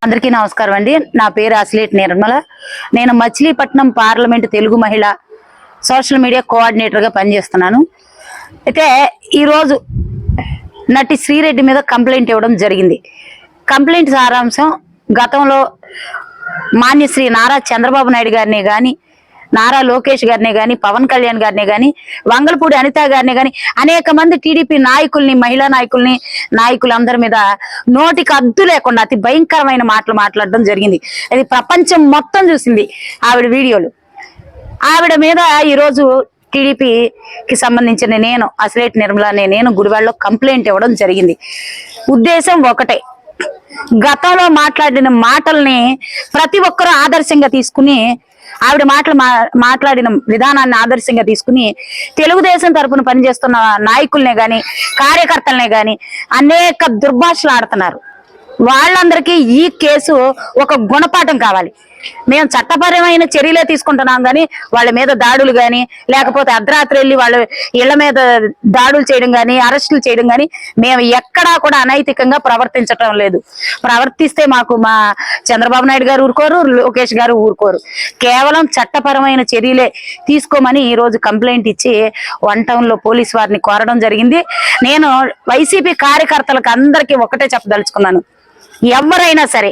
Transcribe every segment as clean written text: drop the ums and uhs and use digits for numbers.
అందరికీ నమస్కారం అండి. నా పేరు అస్లేట్ నిర్మల. నేను మచిలీపట్నం పార్లమెంట్ తెలుగు మహిళ సోషల్ మీడియా కోఆర్డినేటర్గా పనిచేస్తున్నాను. అయితే ఈరోజు నటి శ్రీరెడ్డి మీద కంప్లైంట్ ఇవ్వడం జరిగింది. కంప్లైంట్ సారాంశం, గతంలో మాన్యశ్రీ నారా చంద్రబాబు నాయుడు గారిని కానీ, నారా లోకేష్ గారిని కానీ, పవన్ కళ్యాణ్ గారిని కానీ, వంగలపూడి అనిత గారిని కానీ, అనేక మంది టీడీపీ నాయకుల్ని, మహిళా నాయకులందరి మీద నోటికి అద్దు లేకుండా అతి భయంకరమైన మాటలు మాట్లాడడం జరిగింది. అది ప్రపంచం మొత్తం చూసింది ఆవిడ వీడియోలు. ఆవిడ మీద ఈరోజు టీడీపీకి సంబంధించిన నేను అస్లేట్ నిర్మల నేను గుడివాడలో కంప్లైంట్ ఇవ్వడం జరిగింది. ఉద్దేశం ఒకటే, గతంలో మాట్లాడిన మాటల్ని ప్రతి ఒక్కరూ ఆదర్శంగా తీసుకుని, ఆవిడ మాట్లాడిన విధానాన్ని ఆదర్శంగా తీసుకుని తెలుగుదేశం తరపున పనిచేస్తున్న నాయకుల్నే గాని, కార్యకర్తలనే గాని అనేక దుర్భాషలు ఆడుతున్నారు. వాళ్ళందరికీ ఈ కేసు ఒక గుణపాఠం కావాలి. మేము చట్టపరమైన చర్యలే తీసుకుంటున్నాం కానీ వాళ్ళ మీద దాడులు కానీ, లేకపోతే అర్ధరాత్రి వెళ్ళి వాళ్ళ ఇళ్ల మీద దాడులు చేయడం కానీ, అరెస్టులు చేయడం కానీ మేము ఎక్కడా కూడా అనైతికంగా ప్రవర్తించటం లేదు. ప్రవర్తిస్తే మాకు మా చంద్రబాబు నాయుడు గారు ఊరుకోరు, లోకేష్ గారు ఊరుకోరు. కేవలం చట్టపరమైన చర్యలే తీసుకోమని ఈ రోజు కంప్లైంట్ ఇచ్చి వన్ టౌన్ లో పోలీస్ వారిని కోరడం జరిగింది. నేను వైసీపీ కార్యకర్తలకు అందరికీ ఒకటే చెప్పదలుచుకున్నాను, ఎవరైనా సరే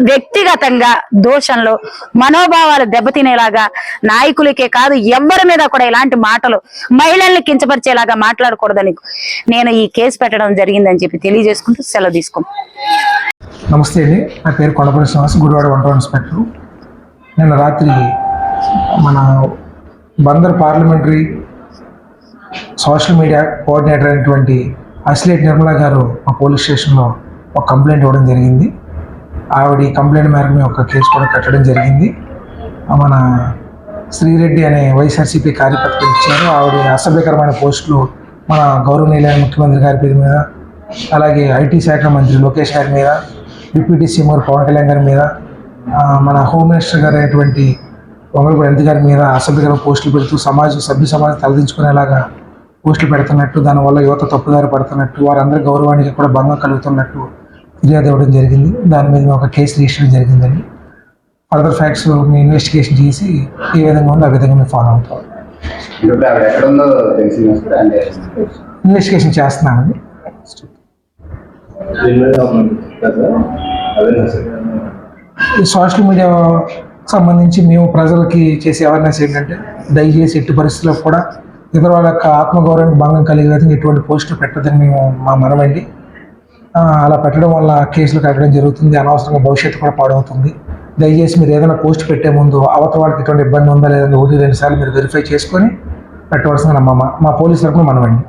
వ్యక్తిగతంగా దోషంలో మనోభావాలు దెబ్బతినేలాగా, నాయకులకే కాదు ఎవరి మీద కూడా ఇలాంటి మాటలు మహిళల్ని కించపరిచేలాగా మాట్లాడకూడదని నేను ఈ కేసు పెట్టడం జరిగిందని చెప్పి తెలియజేసుకుంటూ సెలవు తీసుకుంటాం. నమస్తే అండి, నా పేరు Kondapalli Srinivas, Gudivada one town inspector. నిన్న రాత్రి మన Bandar parliamentary social media coordinator అయినటువంటి అస్లేట్ నిర్మల గారు మా పోలీస్ స్టేషన్లో ఒక కంప్లైంట్ ఇవ్వడం జరిగింది. ఆవిడ కంప్లైంట్ మేరకు మేము ఒక కేసు కూడా కట్టడం జరిగింది. మన శ్రీరెడ్డి అనే వైఎస్ఆర్సీపీ కార్యకర్త ఇచ్చారు. ఆవిడ అసభ్యకరమైన పోస్టులు మన గౌరవనీయులైన ముఖ్యమంత్రి గారి పేరు మీద, అలాగే ఐటీ శాఖ మంత్రి లోకేష్ గారి మీద, డిప్యూటీ సీఎం గారు పవన్ కళ్యాణ్ గారి మీద, మన హోమ్ మినిస్టర్ గారు అయినటువంటి వంగలపూడి అనిత గారి మీద అసభ్యకరమైన పోస్టులు పెడుతూ సభ్య సమాజం తలదించుకునేలాగా పోస్టులు పెడుతున్నట్టు, దానివల్ల యువత తప్పుదారి పడుతున్నట్టు, వారందరి గౌరవానికి కూడా భంగం కలుగుతున్నట్టు ఫిర్యాదు ఇవ్వడం జరిగింది. దాని మీద ఒక కేసు రిజిస్టర్ జరిగిందండి. ఫర్దర్ ఫ్యాక్ట్స్ మీ ఇన్వెస్టిగేషన్ చేసి ఏ విధంగా ఉందో ఆ విధంగా మేము ఫాలో అవుతాం. ఇన్వెస్టిగేషన్ చేస్తున్నామండి. ఈ సోషల్ మీడియా సంబంధించి మేము ప్రజలకి చేసే అవేర్నెస్ ఏంటంటే, దయచేసి ఎట్టి పరిస్థితుల్లో కూడా ఇతర వాళ్ళ యొక్క ఆత్మగౌరవానికి భంగం కలిగే విధంగా ఎటువంటి పోస్టులు పెట్టదని మేము మా మనమండి. అలా పెట్టడం వల్ల కేసులు కట్టడం జరుగుతుంది, అనవసరంగా భవిష్యత్తు కూడా పాడవుతుంది. దయచేసి మీరు ఏదైనా పోస్ట్ పెట్టే ముందు అవతల వాళ్ళకి ఎటువంటి ఇబ్బంది ఉందా లేదని 1-2 సార్లు మీరు వెరిఫై చేసుకొని పెట్టవలసిన మా పోలీసు తరపున మనమండి.